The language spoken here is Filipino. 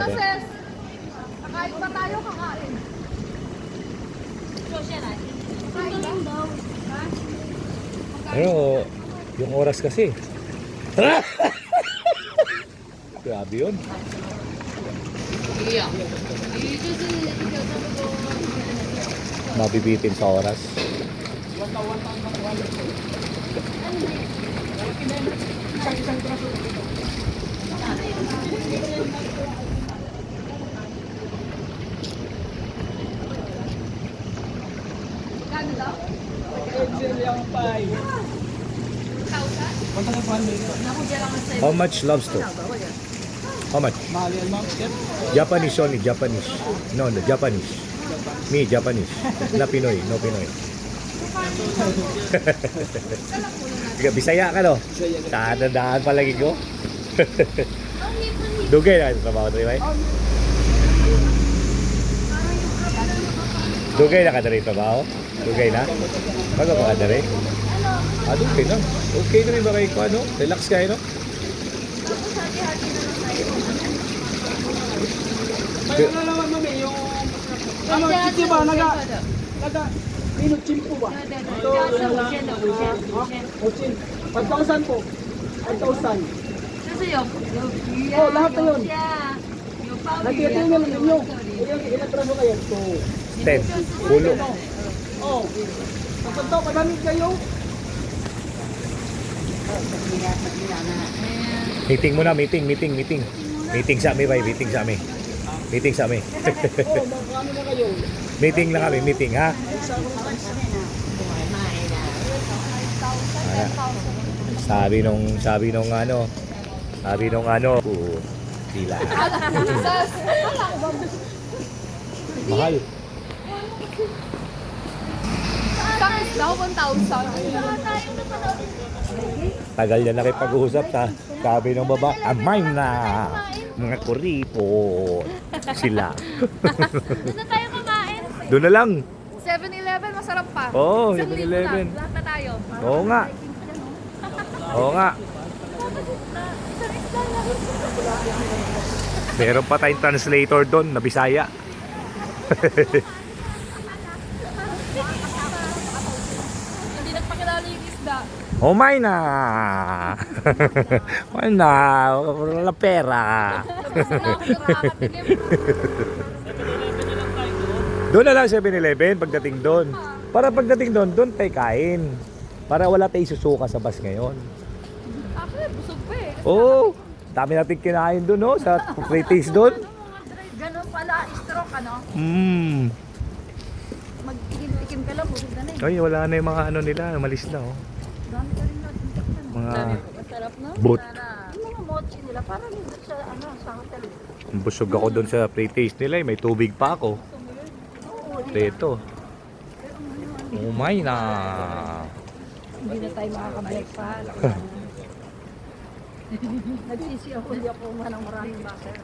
na, doon. sis. Kakain pa tayo, kakain. Kakain daw. Pero, yung oras kasi. Grabe yun. Mabibitin sa oras. Kano daw? How much lobster? How much? Japanese only, Japanese. No, Japanese. Me, Japanese. Na Pinoy, no Pinoy. Bisaya ka, no? Tandaan palagi ko. Dugay na ito trabaho tayo, right? Dugay na ka na rin trabaho? Dugay na? Bago ka na rin? Dugay na. Okay na rin ba kayo ko, ano? Relax kayo, no? Kaya na naman mami, yung ano, chichi ba, chimpo ba? Ito, 1,000 po. 1,000. Oh, lahat na yun. Nagtitingin na ninyo. Ilang traso kayo? 10. Pulo. Oh. Kapag ito, kadamit kayo. Meeting muna, meeting. Meeting sa amin, bay. Meeting sa amin. Oh, magkano na kayo? Meeting lang kami, meeting, ha? Sabi nung ano, tila. Mahal. Bakit daw 1,000? Tagal na nakipag-usap sa sabi ng baba, amay na mga kuripot sila. Doon na tayo kumain. Doon na lang. 7-Eleven, masarap pa. Oo, Isang libo 7-Eleven. na, lahat na tayo. Oo nga. Oo nga. Meron pa tayong translator doon na Bisaya. Hindi nagpakilala yung isda. Oh my na. Wala, wala pera. Doon na lang 7-Eleven pagdating doon. Para pagdating doon tayo kain. Para wala tayong susuka sa bus ngayon. Actually, busog pa eh. Oo, dami natin kinain doon, no? Sa free taste doon. Ganun pala, stroke ano? Magtikim-tikim ka lang, busog na eh. Ay, wala na yung mga ano nila, malis na, oh. Dami ka rin natin. Mga Masarap na. boot. Yung mga mochi nila, parang nandun sa, sa hotel. Busog ako doon sa free taste nila, eh. May tubig pa ako. Ito. Oh my na. Hindi na tayo makaka-breakfast. Nagsisi ako, hindi ako manang maraming bakit.